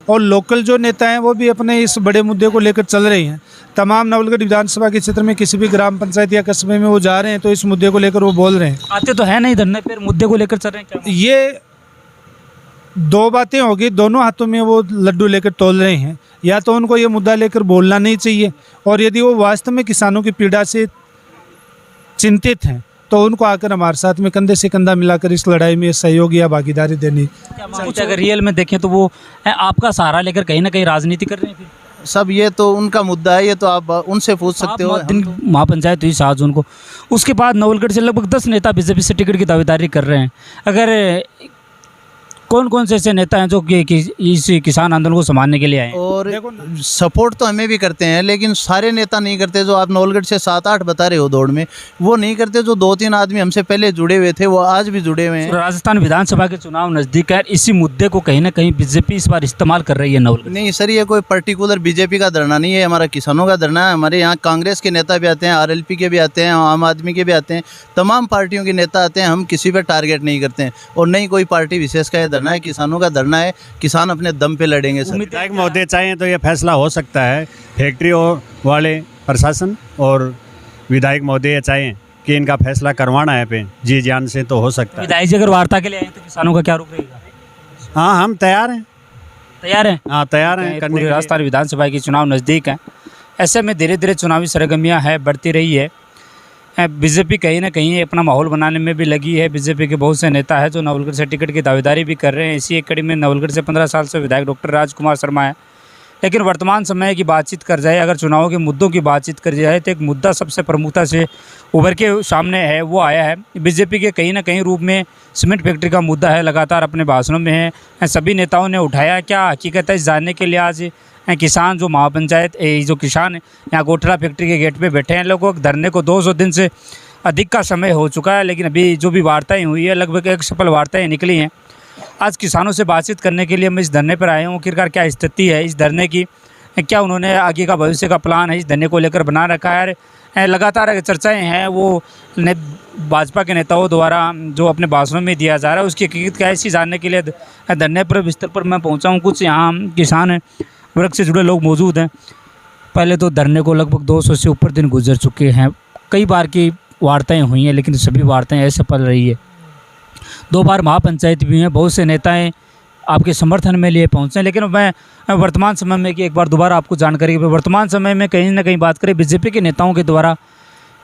और लोकल जो नेता हैं वो भी अपने इस बड़े मुद्दे को लेकर चल रहे हैं। तमाम नवलगढ़ विधानसभा के क्षेत्र में किसी भी ग्राम पंचायत या कस्बे में वो जा रहे हैं तो इस मुद्दे को लेकर वो बोल रहे हैं। आते तो है नहीं धरने पर, मुद्दे को लेकर चल रहे हैं क्या? ये दो बातें होगी, दोनों हाथों में वो लड्डू लेकर तोल रहे हैं। या तो उनको ये मुद्दा लेकर बोलना नहीं चाहिए, और यदि वो वास्तव में किसानों की पीड़ा से चिंतित हैं तो उनको आकर हमारे साथ में कंधे से कंधा मिलाकर इस लड़ाई में सहयोग या भागीदारी देनी। कुछ अगर रियल में देखें तो वो आपका सहारा लेकर कहीं ना कहीं राजनीति कर रहे हैं फिर? सब ये तो उनका मुद्दा है, ये तो आप उनसे पूछ सकते हो। महापंचायत हुई 7 जून को, उसके बाद नवलगढ़ से लगभग 10 नेता बीजेपी से टिकट की दावेदारी कर रहे हैं। अगर कौन कौन से ऐसे नेता हैं जो कि इस किसान आंदोलन को संभालने के लिए आए? और सपोर्ट तो हमें भी करते हैं, लेकिन सारे नेता नहीं करते। जो आप नवलगढ़ से 7-8 बता रहे हो दौड़ में, वो नहीं करते। जो 2-3 आदमी हमसे पहले जुड़े हुए थे वो आज भी जुड़े हुए हैं। राजस्थान विधानसभा के चुनाव नज़दीक है, इसी मुद्दे को कहीं ना कहीं बीजेपी इस बार इस्तेमाल कर रही है नवलगढ़? नहीं सर, ये कोई पर्टिकुलर बीजेपी का धरना नहीं है, हमारा किसानों का धरना है। हमारे यहाँ कांग्रेस के नेता भी आते हैं, आरएलपी के भी आते हैं, आम आदमी के भी आते हैं, तमाम पार्टियों के नेता आते हैं। हम किसी पर टारगेट नहीं करते हैं, और नहीं कोई पार्टी विशेष का ये धरना है, किसानों का धरना है। किसान अपने दम पे लड़ेंगे सर। विधायक महोदय चाहें तो ये फैसला हो सकता है। फैक्ट्री वाले प्रशासन और विधायक महोदय चाहें कि इनका फैसला करवाना है पे जी जान से तो हो सकता है। विधायक जी अगर वार्ता के लिए आए तो किसानों का क्या रुख रहेगा? हाँ, हम तैयार हैं। तैयार हैं? हाँ, तैयार हैं करने के लिए। राजस्थान विधानसभा के चुनाव नज़दीक हैं, ऐसे में धीरे धीरे चुनावी सरगर्मियाँ है बढ़ती रही है। बीजेपी कहीं ना कहीं अपना माहौल बनाने में भी लगी है। बीजेपी के बहुत से नेता हैं जो नवलगढ़ से टिकट की दावेदारी भी कर रहे हैं। इसी एक कड़ी में नवलगढ़ से 15 साल से विधायक डॉक्टर राजकुमार शर्मा है। लेकिन वर्तमान समय की बातचीत कर जाए, अगर चुनाव के मुद्दों की बातचीत कर जाए तो एक मुद्दा सबसे प्रमुखता से उभर के सामने है, वो आया है बीजेपी के कहीं ना कहीं रूप में सीमेंट फैक्ट्री का मुद्दा है। लगातार अपने भाषणों में है, सभी नेताओं ने उठाया। क्या हकीकत है इस जानने के लिए आज किसान जो महापंचायत जो किसान यहाँ गोठरा फैक्ट्री के गेट पे बैठे हैं, लोगों को धरने को 200 दिन से अधिक का समय हो चुका है, लेकिन अभी जो भी वार्ताएं हुई है लगभग एक सफल वार्ताएं निकली हैं। आज किसानों से बातचीत करने के लिए मैं इस धरने पर आया हूँ। आखिरकार क्या स्थिति है इस धरने की, क्या उन्होंने आगे का भविष्य का प्लान है इस धरने को लेकर बना रखा है। लगातार चर्चाएँ हैं वो भाजपा के नेताओं द्वारा जो अपने भाषणों में दिया जा रहा है, उसकी हकीकत क्या है इसी जानने के लिए धरने पर विस्तार पर मैं पहुँचा हूँ। कुछ यहाँ किसान वर्ग से जुड़े लोग मौजूद हैं। पहले तो धरने को लगभग 200 से ऊपर दिन गुजर चुके हैं। कई बार की वार्ताएं हुई हैं, लेकिन सभी वार्ताएं असफल रही है। 2 बार महापंचायत भी हैं, बहुत से नेताएं आपके समर्थन में लिए पहुंचे। लेकिन मैं वर्तमान समय में कि एक बार दोबारा आपको जानकारी, वर्तमान समय में कहीं ना कहीं बात करें बीजेपी के नेताओं के द्वारा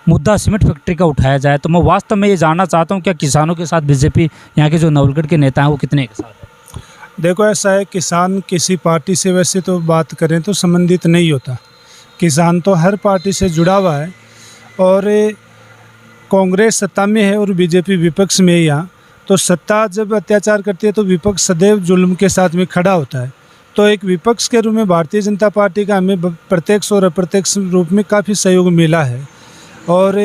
मुद्दा सीमेंट फैक्ट्री का उठाया जाए, तो मैं वास्तव में ये जानना चाहता हूँ क्या किसानों के साथ बीजेपी यहाँ के जो नवलगढ़ के नेता हैं वो कितने के साथ हैं? देखो, ऐसा है, किसान किसी पार्टी से वैसे तो बात करें तो संबंधित नहीं होता। किसान तो हर पार्टी से जुड़ा हुआ है, और कांग्रेस सत्ता में है और बीजेपी विपक्ष में है। यहाँ तो सत्ता जब अत्याचार करती है तो विपक्ष सदैव जुल्म के साथ में खड़ा होता है। तो एक विपक्ष के रूप में भारतीय जनता पार्टी का हमें प्रत्यक्ष और अप्रत्यक्ष रूप में काफ़ी सहयोग मिला है। और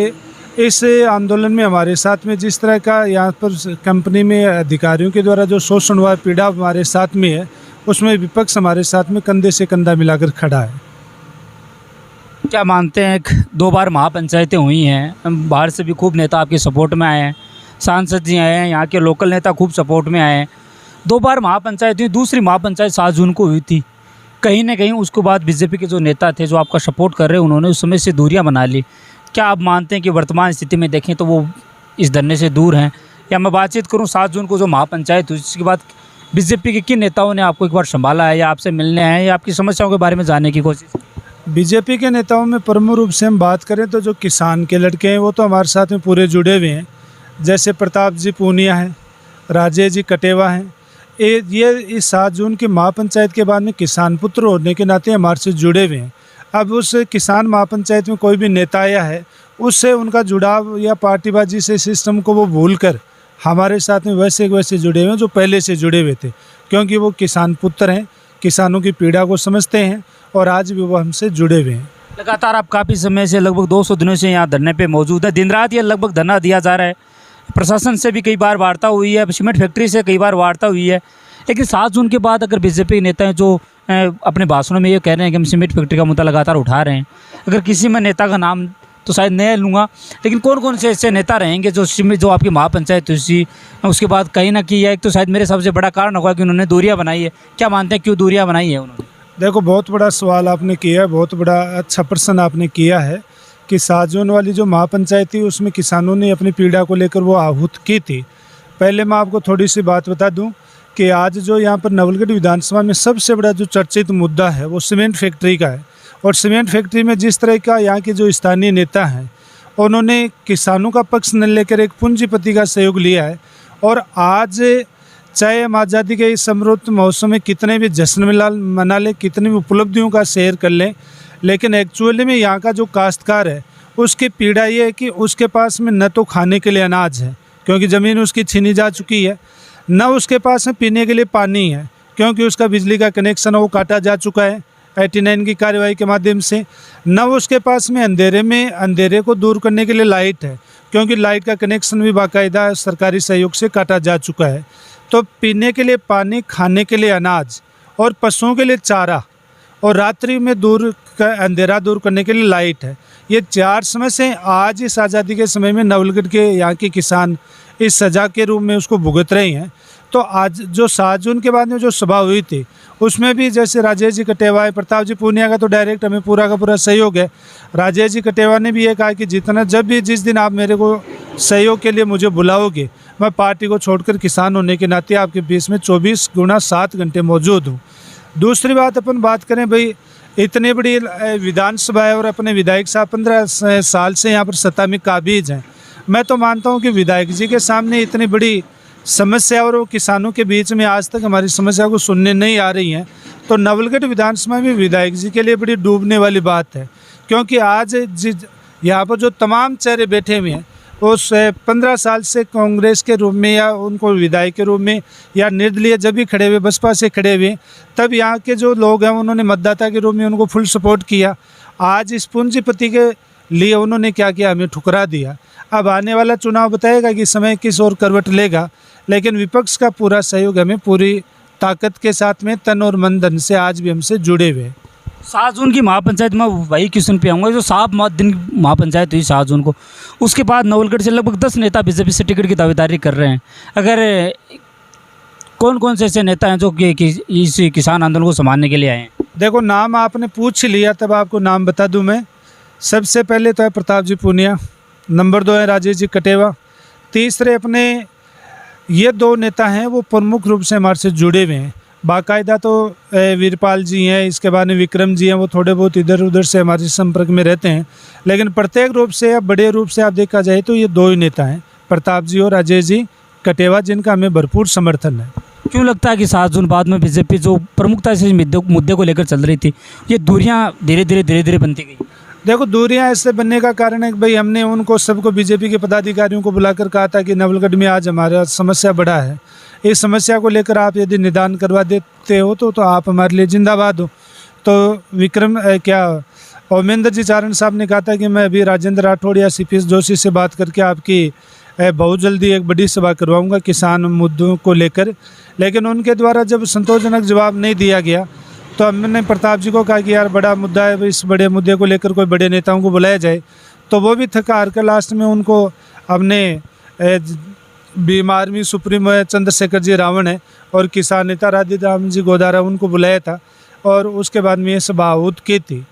इस आंदोलन में हमारे साथ में जिस तरह का यहाँ पर कंपनी में अधिकारियों के द्वारा जो शोषण व पीड़ा हमारे साथ में है, उसमें विपक्ष हमारे साथ में कंधे से कंधा मिलाकर खड़ा है। क्या मानते हैं 2 बार महापंचायतें हुई हैं, बाहर से भी खूब नेता आपके सपोर्ट में आए हैं, सांसद जी आए हैं, यहाँ के लोकल नेता खूब सपोर्ट में आए हैं। 2 बार महापंचायत हुई, दूसरी महापंचायत 7 जून को हुई थी। कहीं ना कहीं उसके बाद बीजेपी के जो नेता थे जो आपका सपोर्ट कर रहे हैं, उन्होंने उस समय से दूरियां बना ली। क्या आप मानते हैं कि वर्तमान स्थिति में देखें तो वो इस धरने से दूर हैं? या मैं बातचीत करूं 7 जून को जो महापंचायत हुई, उसके बाद बीजेपी के किन नेताओं ने आपको एक बार संभाला है या आपसे मिलने आए या आपकी समस्याओं के बारे में जानने की कोशिश? बीजेपी के नेताओं में प्रमुख रूप से हम बात करें तो जो किसान के लड़के हैं वो तो हमारे साथ में पूरे जुड़े हुए हैं। जैसे प्रताप जी पूनिया हैं, राजेश जी कटेवा हैं। ये इस 7 जून की महापंचायत के बाद में किसान पुत्र होने के नाते हमारे से जुड़े हुए हैं। अब उस किसान महापंचायत में कोई भी नेता आया है, उससे उनका जुड़ाव या पार्टीबाजी से सिस्टम को वो भूलकर हमारे साथ में वैसे जुड़े हुए हैं जो पहले से जुड़े हुए थे, क्योंकि वो किसान पुत्र हैं, किसानों की पीड़ा को समझते हैं और आज भी वो हमसे जुड़े हुए हैं। लगातार आप काफ़ी समय से लगभग 200 दिनों से यहाँ धरने पे मौजूद है। दिन रात ये लगभग धरना दिया जा रहा है। प्रशासन से भी कई बार वार्ता हुई है, सीमेंट फैक्ट्री से कई बार वार्ता हुई है। लेकिन 7 जून के बाद अगर बीजेपी नेता हैं जो अपने भाषणों में ये कह रहे हैं कि हम सीमेंट फैक्ट्री का मुद्दा लगातार उठा रहे हैं, अगर किसी में नेता का नाम तो शायद नया लूँगा। लेकिन कौन कौन से ऐसे नेता रहेंगे जो आपकी महापंचायत हुई, उसके बाद कहीं ना कहीं एक तो शायद मेरे सबसे बड़ा कारण होगा कि उन्होंने दूरियाँ बनाई है। क्या मानते हैं क्यों दूरियाँ बनाई है उन्होंने? देखो, बहुत बड़ा सवाल आपने किया है, बहुत बड़ा अच्छा प्रश्न आपने किया है कि साजोन वाली जो महापंचायत थी उसमें किसानों ने अपनी पीड़ा को लेकर वो आहूत की थी। पहले मैं आपको थोड़ी सी बात बता दूं कि आज जो यहाँ पर नवलगढ़ विधानसभा में सबसे बड़ा जो चर्चित मुद्दा है वो सीमेंट फैक्ट्री का है। और सीमेंट फैक्ट्री में जिस तरह का यहाँ के जो स्थानीय नेता हैं उन्होंने किसानों का पक्ष न लेकर एक पूंजीपति का सहयोग लिया है। और आज चाहे हम आज़ादी के इस अमृत महोत्सव में कितने भी जश्न मना लें, कितनी भी उपलब्धियों का शेयर कर लें, लेकिन एक्चुअली में यहाँ का जो काश्तकार है उसकी पीड़ा ये है कि उसके पास में न तो खाने के लिए अनाज है क्योंकि ज़मीन उसकी छीनी जा चुकी है, न उसके पास में पीने के लिए पानी है क्योंकि उसका बिजली का कनेक्शन वो काटा जा चुका है 89 की कार्रवाई के माध्यम से, न उसके पास में अंधेरे को दूर करने के लिए लाइट है क्योंकि लाइट का कनेक्शन भी बाकायदा सरकारी सहयोग से काटा जा चुका है। तो पीने के लिए पानी, खाने के लिए अनाज और पशुओं के लिए चारा और रात्रि में अंधेरा दूर करने के लिए लाइट है। ये 4 समस्याएं आज इस आज़ादी के समय में नवलगढ़ के यहाँ के किसान इस सज़ा के रूप में उसको भुगत रहे हैं। तो आज जो 7 जून के बाद में जो सभा हुई थी उसमें भी जैसे राजेश जी कटेवा है, प्रताप जी पूनिया का तो डायरेक्ट हमें पूरा का पूरा सहयोग है। राजेश जी कटेवा ने भी ये कहा कि जिस दिन आप मेरे को सहयोग के लिए मुझे बुलाओगे मैं पार्टी को छोड़कर किसान होने के नाते आपके बीच में 24x7 घंटे मौजूद हूँ। दूसरी बात अपन बात करें भाई, इतनी बड़ी विधानसभा है और अपने विधायक साहब 15 साल से यहाँ पर सत्ता में काबिज हैं। मैं तो मानता हूँ कि विधायक जी के सामने इतनी बड़ी समस्या और वो किसानों के बीच में आज तक हमारी समस्या को सुनने नहीं आ रही हैं, तो नवलगढ़ विधानसभा में विधायक जी के लिए बड़ी डूबने वाली बात है। क्योंकि आज यहाँ पर जो तमाम चेहरे बैठे हुए हैं वो 15 साल से कांग्रेस के रूप में या उनको विधायक के रूप में या निर्दलीय जब भी खड़े हुए बसपा से खड़े हुए, तब यहाँ के जो लोग हैं उन्होंने मतदाता के रूप में उनको फुल सपोर्ट किया। आज इस पूंजीपति के लिए उन्होंने क्या किया, हमें ठुकरा दिया। अब आने वाला चुनाव बताएगा कि समय किस ओर करवट लेगा, लेकिन विपक्ष का पूरा सहयोग हमें पूरी ताकत के साथ में तन और मन धन से आज भी हमसे जुड़े हुए हैं। 7 जून की महापंचायत में वही क्वेश्चन पे आऊँगा, जो 7 दिन महापंचायत हुई 7 जून को, उसके बाद नवलगढ़ से लगभग 10 नेता बीजेपी से टिकट की दावेदारी कर रहे हैं। अगर कौन कौन से ऐसे नेता हैं जो कि इस किसान आंदोलन को संभालने के लिए आए हैं? देखो, नाम आपने पूछ लिया तब आपको नाम बता दूं मैं। सबसे पहले तो है प्रताप जी पूनिया, नंबर 2 है राजेश जी कटेवा, तीसरे अपने ये 2 नेता हैं वो प्रमुख रूप से हमारे से जुड़े हुए हैं। बाकायदा तो वीरपाल जी हैं, इसके बाद में विक्रम जी हैं, वो थोड़े बहुत इधर उधर से हमारे संपर्क में रहते हैं, लेकिन प्रत्येक रूप से या बड़े रूप से आप देखा जाए तो ये 2 ही नेता हैं, प्रताप जी और राजेश जी कटेवा, जिनका हमें भरपूर समर्थन है। क्यों लगता है कि 7 जून बाद में बीजेपी जो प्रमुखता से मुद्दे को लेकर चल रही थी, ये दूरियां धीरे धीरे बनती गई? देखो, दूरियां ऐसे बनने का कारण है कि भाई हमने उनको सबको बीजेपी के पदाधिकारियों को बुलाकर कहा था कि नवलगढ़ में आज हमारा समस्या बड़ा है, इस समस्या को लेकर आप यदि निदान करवा देते हो तो आप हमारे लिए जिंदाबाद हो। तो ओमेंद्र जी चारण साहब ने कहा था कि मैं अभी राजेंद्र राठौड़ या सीपीएस जोशी से बात करके आपकी बहुत जल्दी एक बड़ी सभा करवाऊंगा किसान मुद्दों को लेकर, लेकिन उनके द्वारा जब संतोषजनक जवाब नहीं दिया गया तो हमने प्रताप जी को कहा कि यार बड़ा मुद्दा है, इस बड़े मुद्दे को लेकर कोई बड़े नेताओं को बुलाया जाए। तो वो भी थका हार कर लास्ट में उनको अपने भीम आर्मी सुप्रीमो चंद्रशेखर जी रावण है और किसान नेता राधेराम जी गोदारा, उनको बुलाया था और उसके बाद में ये सभा आहूत की थी।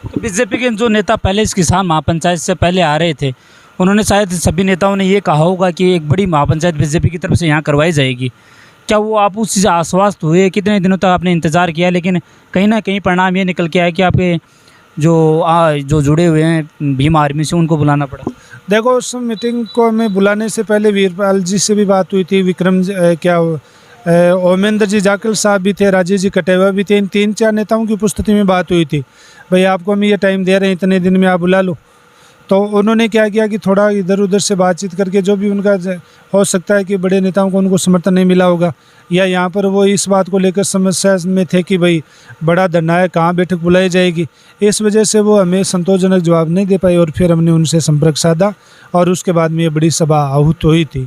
तो बीजेपी के जो नेता पहले इस किसान महापंचायत से पहले आ रहे थे, उन्होंने शायद सभी नेताओं ने ये कहा होगा कि एक बड़ी महापंचायत बीजेपी की तरफ से यहाँ करवाई जाएगी। क्या वो आप उस चीज़ से आश्वस्त हुए? कितने दिनों तक आपने इंतज़ार किया, लेकिन कहीं ना कहीं परिणाम ये निकल के आया कि आपके जो जुड़े हुए हैं भीम आर्मी से, उनको बुलाना पड़ा? देखो, उस मीटिंग को हमें बुलाने से पहले वीरपाल जी से भी बात हुई थी, ओमेंद्र जी जाकल साहब भी थे, राजेश जी कटेवा भी थे, इन 3-4 नेताओं की उपस्थिति में बात हुई थी, भाई आपको हम ये टाइम दे रहे हैं, इतने दिन में आप बुला लो। तो उन्होंने क्या किया कि थोड़ा इधर उधर से बातचीत करके जो भी उनका हो सकता है कि बड़े नेताओं को उनको समर्थन नहीं मिला होगा, या यहाँ पर वो इस बात को लेकर समस्या में थे कि भाई बड़ा धरना है, कहाँ बैठक बुलाई जाएगी, इस वजह से वो हमें संतोषजनक जवाब नहीं दे पाई और फिर हमने उनसे संपर्क साधा और उसके बाद में ये बड़ी सभा आहूत हुई थी।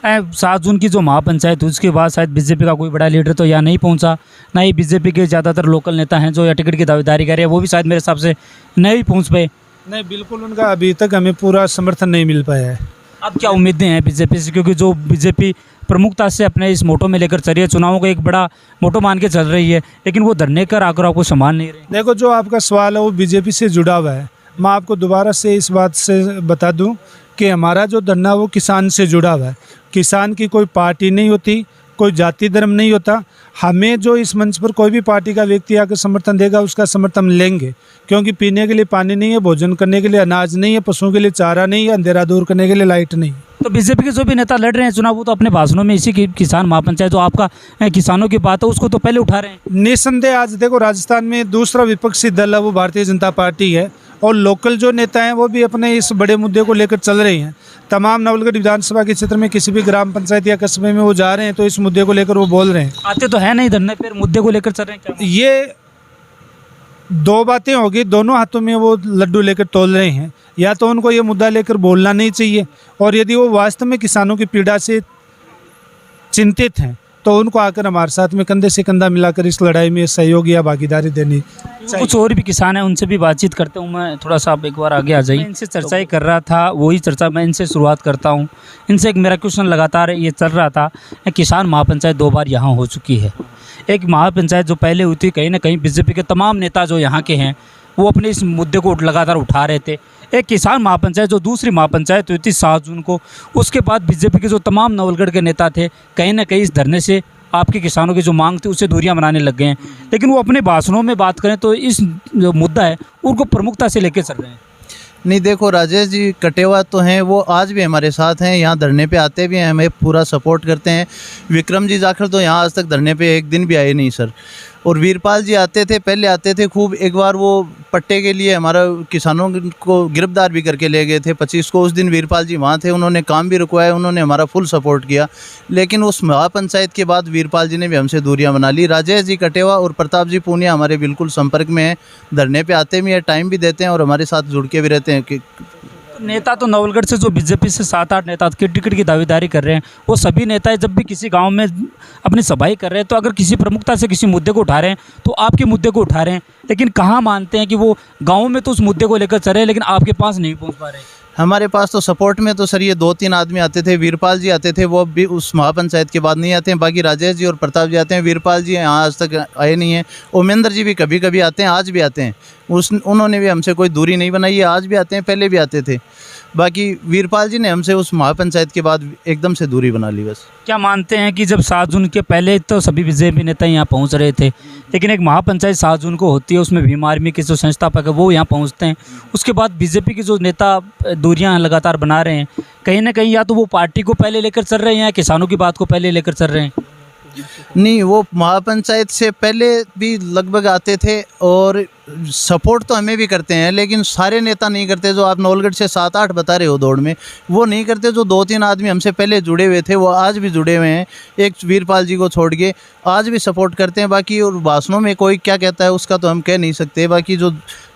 7 जून की जो महापंचायत हुई उसके बाद शायद बीजेपी का कोई बड़ा लीडर तो यहाँ नहीं पहुँचा, ना ही बीजेपी के ज़्यादातर लोकल नेता हैं जो या टिकट की दावेदारी कर रहे हैं वो भी शायद मेरे हिसाब से नहीं पहुँच पाए। नहीं, बिल्कुल उनका अभी तक हमें पूरा समर्थन नहीं मिल पाया है। अब क्या उम्मीदें हैं बीजेपी से, क्योंकि जो बीजेपी प्रमुखता से अपने इस मोटो में लेकर चल रही है, चुनावों को एक बड़ा मोटो मान के चल रही है, लेकिन वो धरने कर आकर आपको संभाल नहीं रहे। देखो, जो आपका सवाल है वो बीजेपी से जुड़ा हुआ है। मैं आपको दोबारा से इस बात से बता दूं कि हमारा जो धरना वो किसान से जुड़ा हुआ है। किसान की कोई पार्टी नहीं होती, कोई जाति धर्म नहीं होता। हमें जो इस मंच पर कोई भी पार्टी का व्यक्ति आकर समर्थन देगा उसका समर्थन लेंगे, क्योंकि पीने के लिए पानी नहीं है, भोजन करने के लिए अनाज नहीं है, पशुओं के लिए चारा नहीं है, अंधेरा दूर करने के लिए लाइट नहीं है। तो बीजेपी के जो भी नेता लड़ रहे हैं चुनाव, वो तो अपने भाषणों में इसी की किसान महापंचायत जो आपका किसानों की बात है उसको तो पहले उठा रहे हैं। निसंदेह आज देखो, राजस्थान में दूसरा विपक्षी दल है वो भारतीय जनता पार्टी है, और लोकल जो नेता हैं वो भी अपने इस बड़े मुद्दे को लेकर चल रहे हैं। तमाम नवलगढ़ विधानसभा के क्षेत्र में किसी भी ग्राम पंचायत या कस्बे में वो जा रहे हैं तो इस मुद्दे को लेकर वो बोल रहे हैं। आते तो है नहीं धरने पर, मुद्दे को लेकर चल रहे हैं क्या? ये दो बातें होगी, दोनों हाथों में वो लड्डू लेकर तोल रहे हैं। या तो उनको ये मुद्दा लेकर बोलना नहीं चाहिए, और यदि वो वास्तव में किसानों की पीड़ा से चिंतित हैं तो उनको आकर हमारे साथ में कंधे से कंधा मिलाकर इस लड़ाई में सहयोग या भागीदारी देनी चाहिए। कुछ और भी किसान हैं, उनसे भी बातचीत करते हूँ मैं। थोड़ा सा आप एक बार आगे आ जाइए। इनसे चर्चा ही कर रहा था, वही चर्चा मैं इनसे शुरुआत करता हूँ। इनसे एक मेरा क्वेश्चन लगातार ये चल रहा था, किसान महापंचायत 2 बार यहाँ हो चुकी है। एक महापंचायत जो पहले हुई थी, कहीं ना कहीं बीजेपी के तमाम नेता जो यहाँ के हैं वो अपने इस मुद्दे को लगातार उठा रहे थे। एक किसान महापंचायत जो दूसरी महापंचायत हुई थी 7 जून को, उसके बाद बीजेपी के जो तमाम नवलगढ़ के नेता थे कहीं ना कहीं इस धरने से आपके किसानों की जो मांग थी उससे दूरियां बनाने लग गए हैं। लेकिन वो अपने भाषणों में बात करें तो इस जो मुद्दा है उनको प्रमुखता से लेकर चल रहे हैं। नहीं, देखो, राजेश जी कटेवा तो हैं, वो आज भी हमारे साथ हैं, यहाँ धरने पे आते भी हैं, हमें पूरा सपोर्ट करते हैं। विक्रम जी जाखड़ तो यहाँ आज तक धरने पे एक दिन भी आए नहीं सर। और वीरपाल जी आते थे, पहले आते थे खूब। एक बार वो पट्टे के लिए हमारा किसानों को गिरफ्तार भी करके ले गए थे 25 को। उस दिन वीरपाल जी वहाँ थे, उन्होंने काम भी रुकवाया, उन्होंने हमारा फुल सपोर्ट किया। लेकिन उस महापंचायत के बाद वीरपाल जी ने भी हमसे दूरियां बना ली। राजेश जी कटेवा और प्रताप जी पूनिया हमारे बिल्कुल संपर्क में हैं, धरने पे आते भी हैं, टाइम भी देते हैं और हमारे साथ जुड़ के भी रहते हैं। कि नेता तो नवलगढ़ से जो बीजेपी से 7-8 नेता के टिकट की दावेदारी कर रहे हैं, वो सभी नेता जब भी किसी गांव में अपनी सभाएं कर रहे हैं तो अगर किसी प्रमुखता से किसी मुद्दे को उठा रहे हैं तो आपके मुद्दे को उठा रहे हैं, लेकिन कहाँ मानते हैं कि वो गाँव में तो उस मुद्दे को लेकर चल रहे हैं लेकिन आपके पास नहीं पहुँच पा रहे। हमारे पास तो सपोर्ट में तो सर ये 2-3 आदमी आते थे। वीरपाल जी आते थे, वो भी उस महापंचायत के बाद नहीं आते हैं। बाकी राजेश जी और प्रताप जी आते हैं। वीरपाल जी यहाँ आज तक आए नहीं हैं। उमेंद्र जी भी कभी कभी आते हैं, आज भी आते हैं। उन्होंने भी हमसे कोई दूरी नहीं बनाई है, आज भी आते हैं, पहले भी आते थे। बाकी वीरपाल जी ने हमसे उस महापंचायत के बाद एकदम से दूरी बना ली बस। क्या मानते हैं कि जब 7 जून के पहले तो सभी बीजेपी नेता यहाँ पहुँच रहे थे, लेकिन एक महापंचायत 7 जून को होती है, उसमें भीम आर्मी के जो संस्थापक है वो यहाँ पहुँचते हैं, उसके बाद बीजेपी के जो नेता दूरियाँ लगातार बना रहे हैं, कहीं ना कहीं या तो वो पार्टी को पहले लेकर चल रहे हैं या किसानों की बात को पहले लेकर चल रहे हैं? नहीं, वो महापंचायत से पहले भी लगभग आते थे और सपोर्ट तो हमें भी करते हैं, लेकिन सारे नेता नहीं करते। जो आप नवलगढ़ से 7-8 बता रहे हो दौड़ में, वो नहीं करते। जो 2-3 आदमी हमसे पहले जुड़े हुए थे वो आज भी जुड़े हुए हैं, एक वीरपाल जी को छोड़ के, आज भी सपोर्ट करते हैं। बाकी और भाषणों में कोई क्या कहता है उसका तो हम कह नहीं सकते। बाकी जो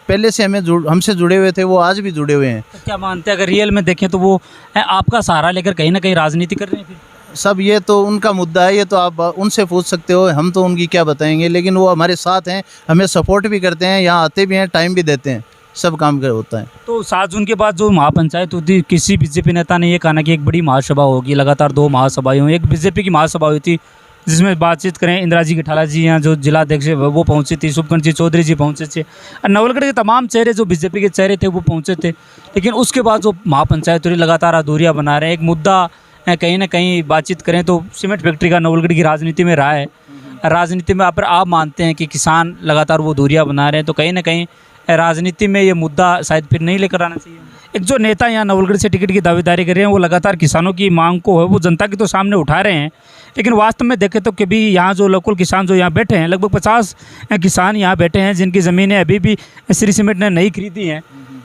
पहले से हमसे जुड़े हुए थे वो आज भी जुड़े हुए हैं। तो क्या मानते हैं अगर रियल में देखें तो वो आपका सहारा लेकर कहीं ना कहीं राजनीति कर रहे हैं? फिर सब ये तो उनका मुद्दा है, ये तो आप उनसे पूछ सकते हो, हम तो उनकी क्या बताएंगे। लेकिन वो हमारे साथ हैं, हमें सपोर्ट भी करते हैं, यहाँ आते भी हैं, टाइम भी देते हैं, सब काम कर होता है। तो 7 जून के बाद जो महापंचायत होती, किसी बीजेपी नेता ने ये कहा कि एक बड़ी महासभा होगी, लगातार 2 महासभाएं हुई। एक बीजेपी की महासभा हुई थी जिसमें बातचीत करें, इंदिरा जी गठाला जी यहाँ जो जिलाध्यक्ष है वो पहुँची थी, शुभकंठ जी चौधरी जी पहुँचे थे, और नवलगढ़ के तमाम चेहरे जो बीजेपी के चेहरे थे वो पहुँचे थे। लेकिन उसके बाद जो महापंचायत हुई, लगातार अधूरियाँ बना रहे हैं। एक मुद्दा कहीं ना कहीं बातचीत करें तो सीमेंट फैक्ट्री का नवलगढ़ की राजनीति में रहा है। राजनीति में आप मानते हैं कि किसान लगातार वो दूरियां बना रहे हैं, तो कहीं ना कहीं राजनीति में ये मुद्दा शायद फिर नहीं लेकर आना चाहिए। एक जो नेता यहाँ नवलगढ़ से टिकट की दावेदारी कर रहे हैं वो लगातार किसानों की मांग को है वो जनता के तो सामने उठा रहे हैं, लेकिन वास्तव में देखें तो कभी यहाँ जो लोकल किसान जो यहाँ बैठे हैं, लगभग 50 किसान यहाँ बैठे हैं जिनकी ज़मीनें अभी भी श्री सीमेंट ने नहीं खरीदी हैं।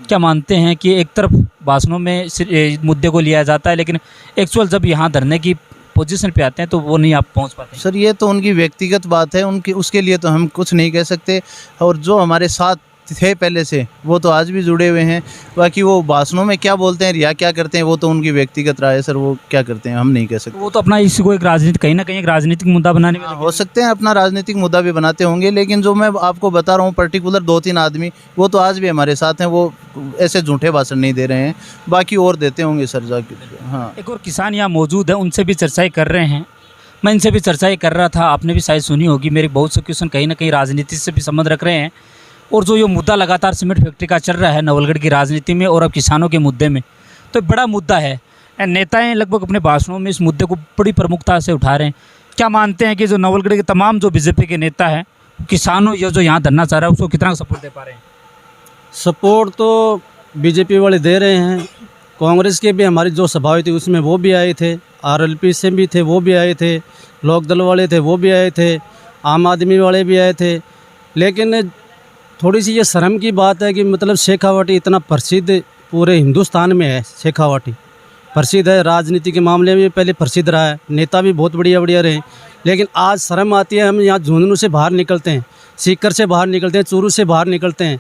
क्या मानते हैं कि एक तरफ भाषणों में मुद्दे को लिया जाता है, लेकिन एक्चुअल जब यहाँ धरने की पोजीशन पे आते हैं तो वो नहीं आप पहुँच पाते? सर, ये तो उनकी व्यक्तिगत बात है, उसके लिए तो हम कुछ नहीं कह सकते। और जो हमारे साथ थे पहले से, वो तो आज भी जुड़े हुए हैं। बाकी वो भाषणों में क्या बोलते हैं या क्या करते हैं वो तो उनकी व्यक्तिगत राय है सर, वो क्या करते हैं हम नहीं कह सकते। वो तो अपना इसी को एक राजनीति कहीं ना कहीं एक राजनीतिक मुद्दा बनाने में हाँ, हो सकते हैं अपना राजनीतिक मुद्दा भी बनाते होंगे, लेकिन जो मैं आपको बता रहा हूँ पर्टिकुलर 2-3 आदमी वो तो आज भी हमारे साथ हैं, वो ऐसे झूठे भाषण नहीं दे रहे हैं, बाकी और देते होंगे सर जाके। हाँ, एक और किसान यहाँ मौजूद है, उनसे भी चर्चाएं कर रहे हैं। मैं इनसे भी चर्चाएं कर रहा था, आपने भी शायद सुनी होगी। मेरे बहुत से क्वेश्चन कहीं ना कहीं राजनीति से भी संबंध रख रहे हैं। और जो ये मुद्दा लगातार सीमेंट फैक्ट्री का चल रहा है नवलगढ़ की राजनीति में और अब किसानों के मुद्दे में, तो बड़ा मुद्दा है। नेताएं लगभग अपने भाषणों में इस मुद्दे को बड़ी प्रमुखता से उठा रहे हैं। क्या मानते हैं कि जो नवलगढ़ के तमाम जो बीजेपी के नेता हैं, किसानों या जो यहाँ धरना चाह रहा है उसको कितना सपोर्ट दे पा रहे हैं? सपोर्ट तो बीजेपी वाले दे रहे हैं। कांग्रेस के भी हमारी जो सभा हुई थी उसमें वो भी आए थे, आरएलपी से भी थे वो भी आए थे, लोकदल वाले थे वो भी आए थे, आम आदमी वाले भी आए थे। लेकिन थोड़ी सी ये शर्म की बात है कि मतलब शेखावाटी इतना प्रसिद्ध पूरे हिंदुस्तान में है। शेखावाटी प्रसिद्ध है, राजनीति के मामले में पहले प्रसिद्ध रहा है, नेता भी बहुत बढ़िया बढ़िया रहे। लेकिन आज शर्म आती है, हम यहाँ झुंझुनू से बाहर निकलते हैं, सीकर से बाहर निकलते हैं, चूरू से बाहर निकलते हैं,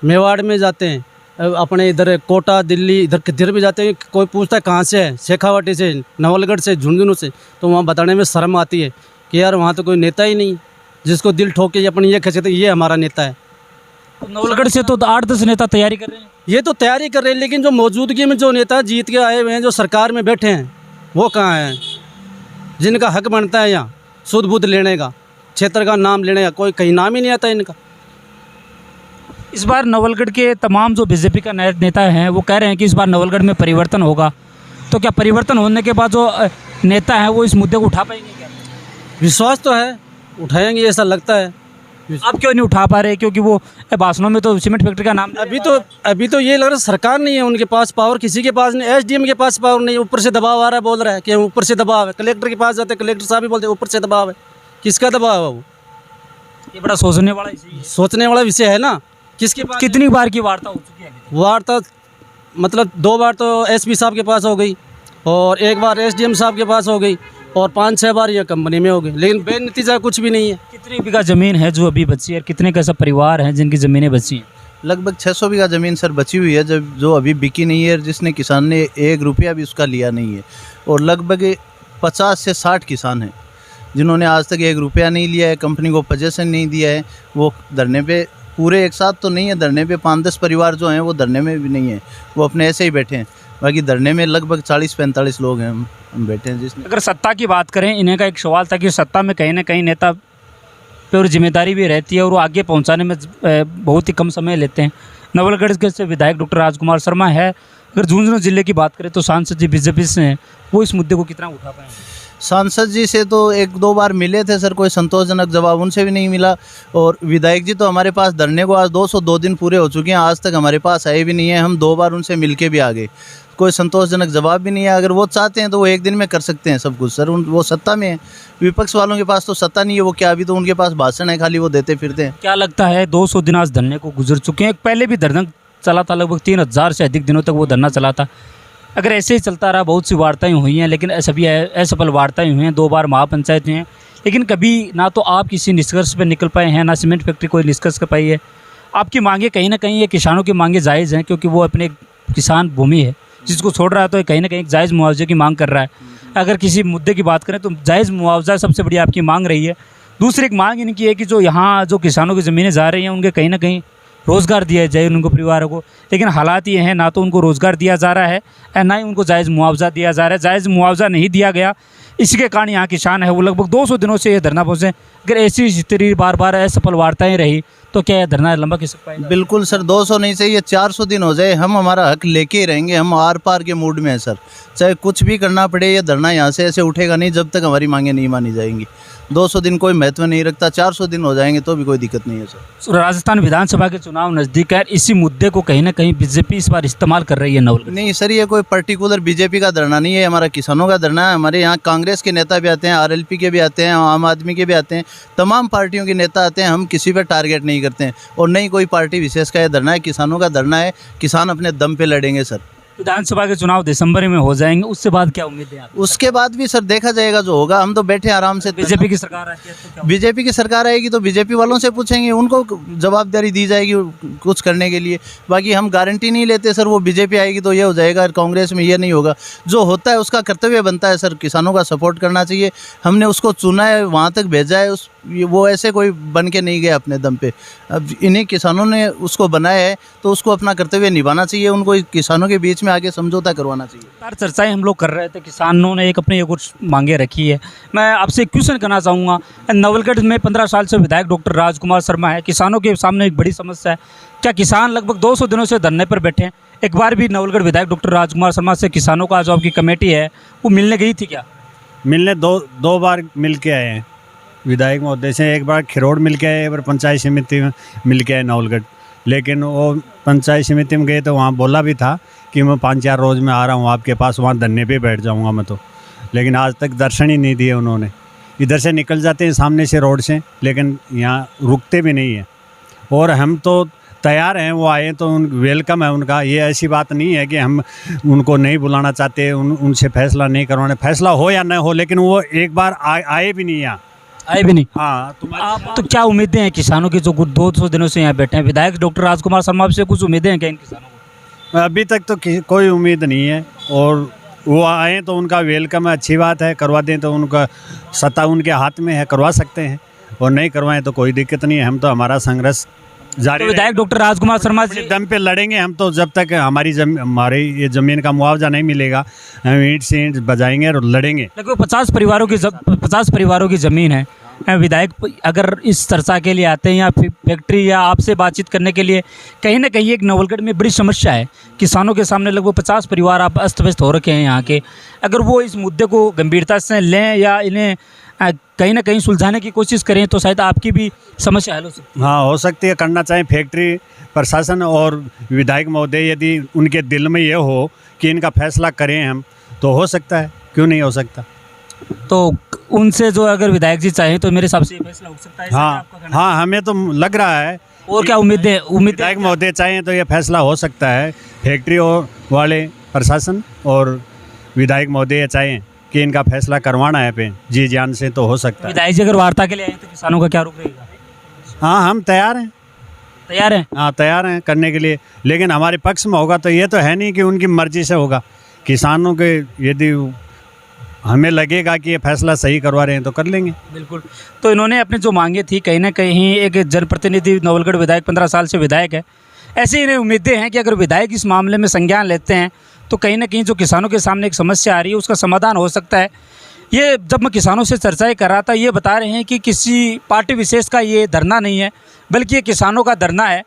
मेवाड़ में जाते हैं, अपने इधर कोटा दिल्ली इधर किधर भी जाते हैं, कोई पूछता है कहाँ से है, शेखावाटी से, नवलगढ़ से, झुंझुनू से, तो वहाँ बताने में शर्म आती है कि यार वहाँ तो कोई नेता ही नहीं जिसको दिल ठोक के अपने ये कहते ये हमारा नेता है। नवलगढ़ से तो 8-10 नेता तैयारी कर रहे हैं। ये तो तैयारी कर रहे हैं, लेकिन जो मौजूदगी में जो नेता जीत के आए हुए हैं, जो सरकार में बैठे हैं, वो कहाँ हैं जिनका हक बनता है यहाँ शुद्ध बुद्ध लेने का, क्षेत्र का नाम लेने का? कोई कहीं नाम ही नहीं आता इनका। इस बार नवलगढ़ के तमाम जो बीजेपी का नेता हैं वो कह रहे हैं कि इस बार नवलगढ़ में परिवर्तन होगा। तो क्या परिवर्तन होने के बाद जो नेता हैं वो इस मुद्दे को उठा पाएंगे क्या? विश्वास तो है उठाएंगे, ऐसा लगता है। आप क्यों नहीं उठा पा रहे? क्योंकि वो भाषणों में तो सीमेंट फैक्ट्री का नाम अभी तो ये लग रहा है सरकार नहीं है उनके पास पावर, किसी के पास नहीं, एसडीएम के पास पावर नहीं, ऊपर से दबाव आ रहा है, बोल रहा है कि ऊपर से दबाव है। कलेक्टर के पास जाते, कलेक्टर साहब भी बोलते ऊपर से दबाव है। किसका दबाव है? वो ये बड़ा सोचने वाला सोचने वाला विषय है ना। किसके पास? कितनी बार की वार्ता हो चुकी है? वार्ता मतलब 2 बार तो एसपी साहब के पास हो गई और 1 बार एसडीएम साहब के पास हो गई और 5-6 बार ये कंपनी में हो गई, लेकिन बेनतीजा कुछ भी नहीं है। कितनी बीघा ज़मीन है जो अभी बची है और कितने कैसा परिवार हैं जिनकी ज़मीनें बची हैं? लगभग 600 बीघा ज़मीन सर बची हुई है जो अभी बिकी नहीं है, जिसने किसान ने 1 रुपया भी उसका लिया नहीं है। और लगभग 50 से 60 किसान हैं जिन्होंने आज तक 1 रुपया नहीं लिया है, कंपनी को पोजेसन नहीं दिया है। वो धरने पे पूरे एक साथ तो नहीं है, धरने पे 5-10 परिवार जो हैं वो धरने में भी नहीं है, वो अपने ऐसे ही बैठे हैं। बाकी धरने में लगभग 40-45 लोग हैं हम बैठे हैं। जिसमें अगर सत्ता की बात करें, इन्हें का एक सवाल था कि सत्ता में कहीं ना कहीं नेता पे और जिम्मेदारी भी रहती है और वो आगे पहुंचाने में बहुत ही कम समय लेते हैं। नवलगढ़ के से विधायक डॉक्टर राजकुमार शर्मा है। अगर झुंझुनू जिले की बात करें तो सांसद जी बीजेपी से हैं, वो इस मुद्दे को कितना उठा पाएंगे? सांसद जी से तो 1-2 बार मिले थे सर, कोई संतोषजनक जवाब उनसे भी नहीं मिला। और विधायक जी तो हमारे पास धरने को आज 202 दिन पूरे हो चुके हैं, आज तक हमारे पास आए भी नहीं है। हम 2 बार उनसे मिल के भी आ गए, कोई संतोषजनक जवाब भी नहीं है। अगर वो चाहते हैं तो वो 1 दिन में कर सकते हैं सब कुछ सर, वो सत्ता में है। विपक्ष वालों के पास तो सत्ता नहीं है, वो क्या अभी तो उनके पास भाषण है, खाली वो देते फिरते हैं। क्या लगता है 200 दिन आज धरने को गुजर चुके हैं, पहले भी धरना चला था, लगभग 3000 से अधिक दिनों तक वो धरना चला था। अगर ऐसे ही चलता रहा, बहुत सी वार्ताएं हुई हैं लेकिन सभी असफल वार्ताएं हुई हैं, 2 बार महापंचायत हुई हैं, लेकिन कभी ना तो आप किसी निष्कर्ष पर निकल पाए हैं, ना सीमेंट फैक्ट्री कोई निष्कर्ष कर पाई है। आपकी मांगे कहीं ना कहीं ये किसानों की मांगे जायज़ हैं, क्योंकि वो अपने किसान भूमि है जिसको छोड़ रहा है, तो कहीं ना कहीं जायज़ मुआवजे की मांग कर रहा है। अगर किसी मुद्दे की बात करें तो जायज़ मुआवजा सबसे बड़ी आपकी मांग रही है। दूसरी एक मांग इनकी है कि जो यहाँ जो किसानों की ज़मीनें जा रही हैं उनके कहीं ना कहीं रोज़गार दिया जाए उनको, परिवारों को। लेकिन हालात ये हैं, ना तो उनको रोज़गार दिया जा रहा है और ना ही उनको जायज़ मुआवजा दिया जा रहा है। जायज़ मुआवजा नहीं दिया गया, इसके कारण यहाँ किसान है वो लगभग 200 दिनों से ये धरना पहुँचे। अगर ऐसी स्थिति बार बार असफल वार्ताएँ रही तो क्या यह धरना लंबा खिसक पाएगा? बिल्कुल सर, 200 नहीं चाहिए, 400 दिन हो जाए, हम हमारा हक लेके ही रहेंगे। हम आर पार के मूड में हैं सर, चाहे कुछ भी करना पड़े, ये धरना यहाँ से ऐसे उठेगा नहीं जब तक हमारी मांगें नहीं मानी जाएंगी। 200 दिन कोई महत्व नहीं रखता, 400 दिन हो जाएंगे तो भी कोई दिक्कत नहीं है सर। राजस्थान विधानसभा के चुनाव नज़दीक है, इसी मुद्दे को कहीं ना कहीं बीजेपी इस बार इस्तेमाल कर रही है नवलगढ़? नहीं सर, ये कोई पर्टिकुलर बीजेपी का धरना नहीं है, हमारा किसानों का धरना है। हमारे यहाँ कांग्रेस के नेता भी आते हैं, आरएलपी के भी आते हैं, आम आदमी के भी आते हैं, तमाम पार्टियों के नेता आते हैं। हम किसी पर टारगेट नहीं करते हैं और नहीं कोई पार्टी विशेष का ये धरना है, किसानों का धरना है। किसान अपने दम पे लड़ेंगे सर। विधानसभा के चुनाव दिसंबर में हो जाएंगे, उससे बाद क्या उम्मीद है आपको? उसके बाद भी सर देखा जाएगा जो होगा। हम तो बैठे आराम से। बीजेपी की सरकार आती है तो क्या बीजेपी की सरकार आएगी तो बीजेपी वालों से पूछेंगे, उनको जवाबदारी दी जाएगी कुछ करने के लिए। बाकी हम गारंटी नहीं लेते सर, वो बीजेपी आएगी तो ये हो जाएगा, कांग्रेस में ये नहीं होगा। जो होता है उसका कर्तव्य बनता है सर, किसानों का सपोर्ट करना चाहिए। हमने उसको चुना है, वहाँ तक भेजा है, वो ऐसे कोई बन के नहीं गया अपने दम पे। अब इन्हीं किसानों ने उसको बनाया है तो उसको अपना कर्तव्य निभाना चाहिए, उनको किसानों के बीच में आगे समझौता करवाना चाहिए। लगातार चर्चाएं हम लोग कर रहे थे, किसानों ने अपनी कुछ मांगे रखी है। मैं आपसे एक क्वेश्चन करना चाहूँगा। नवलगढ़ में 15 साल से विधायक डॉक्टर राजकुमार शर्मा है। किसानों के सामने एक बड़ी समस्या है, क्या किसान लगभग 200 दिनों से धरने पर बैठे हैं? एक बार भी नवलगढ़ विधायक डॉक्टर राजकुमार शर्मा से किसानों का जो आपकी कमेटी है वो मिलने गई थी क्या? मिलने दो बार मिल के आए हैं विधायक महोदय से। एक बार खिरोड़ मिल के आए, एक बार पंचायत समिति में मिल के आए नवलगढ़। लेकिन वो पंचायत समिति में गए तो वहाँ बोला भी था कि मैं 5-4 रोज़ में आ रहा हूँ आपके पास, वहाँ धरने पे बैठ जाऊँगा मैं तो। लेकिन आज तक दर्शन ही नहीं दिए उन्होंने। इधर से निकल जाते हैं सामने से रोड से, लेकिन यहाँ रुकते भी नहीं हैं। और हम तो तैयार हैं, वो आए तो वेलकम है उनका। ये ऐसी बात नहीं है कि हम उनको नहीं बुलाना चाहते, उनसे फैसला नहीं करवाना। फैसला हो या न हो, लेकिन वो एक बार आए भी नहीं यहाँ, आए भी नहीं। हाँ। आप तो क्या उम्मीदें हैं किसानों की जो 200 दिनों से यहाँ बैठे हैं? विधायक डॉक्टर राजकुमार शर्मा से कुछ उम्मीदें हैं क्या इन किसानों को? अभी तक तो कोई उम्मीद नहीं है। और वो आए तो उनका वेलकम है, अच्छी बात है। करवा दें तो उनका सत्ता उनके हाथ में है, करवा सकते हैं। और नहीं करवाएं तो कोई दिक्कत नहीं है। हम तो हमारा संघर्ष जारी तो विधायक डॉक्टर राजकुमार शर्मा अपने जी दम पे लड़ेंगे हम तो, जब तक हमारी ये ज़मीन का मुआवजा नहीं मिलेगा। हम ईंट से ईंट बजाएंगे और लड़ेंगे। लगभग 50 परिवारों की ज़मीन है। विधायक अगर इस चर्चा के लिए आते हैं या फैक्ट्री या आपसे बातचीत करने के लिए, कहीं ना कहीं एक नवलगढ़ में बड़ी समस्या है। किसानों के सामने लगभग 50 परिवार आप अस्त व्यस्त हो रखे हैं यहाँ के। अगर वो इस मुद्दे को गंभीरता से लें या इन्हें कहीं ना कहीं सुलझाने की कोशिश करें तो शायद आपकी भी समस्या हल हो सकती है। हाँ, हो सकती है, करना चाहिए। फैक्ट्री प्रशासन और विधायक महोदय यदि उनके दिल में ये हो कि इनका फैसला करें हम, तो हो सकता है, क्यों नहीं हो सकता। तो उनसे जो अगर विधायक जी चाहें तो मेरे हिसाब से ये फैसला हो सकता है। हाँ, हमें तो लग रहा है। और क्या उम्मीदें विधायक महोदय चाहें तो ये फैसला हो सकता है। फैक्ट्री वाले प्रशासन और विधायक महोदय चाहें कि इनका फैसला करवाना है पे जी जान से, तो हो सकता है। विधायक जी अगर वार्ता के लिए आए तो किसानों का क्या रुख रहेगा? हाँ, हम तैयार हैं। तैयार हैं? हाँ, तैयार हैं करने के लिए। लेकिन हमारे पक्ष में होगा तो ये तो है नहीं कि उनकी मर्जी से होगा। किसानों के यदि हमें लगेगा कि ये फैसला सही करवा रहे हैं तो कर लेंगे। बिल्कुल। तो इन्होंने अपनी जो मांगे थी, कहीं ना कहीं एक जनप्रतिनिधि नवलगढ़ विधायक 15 साल से विधायक है, ऐसे इन्हें उम्मीदें हैं कि अगर विधायक इस मामले में संज्ञान लेते हैं तो कहीं ना कहीं जो किसानों के सामने एक समस्या आ रही है उसका समाधान हो सकता है। ये जब मैं किसानों से चर्चाएं कर रहा था, ये बता रहे हैं कि किसी पार्टी विशेष का ये धरना नहीं है, बल्कि ये किसानों का धरना है।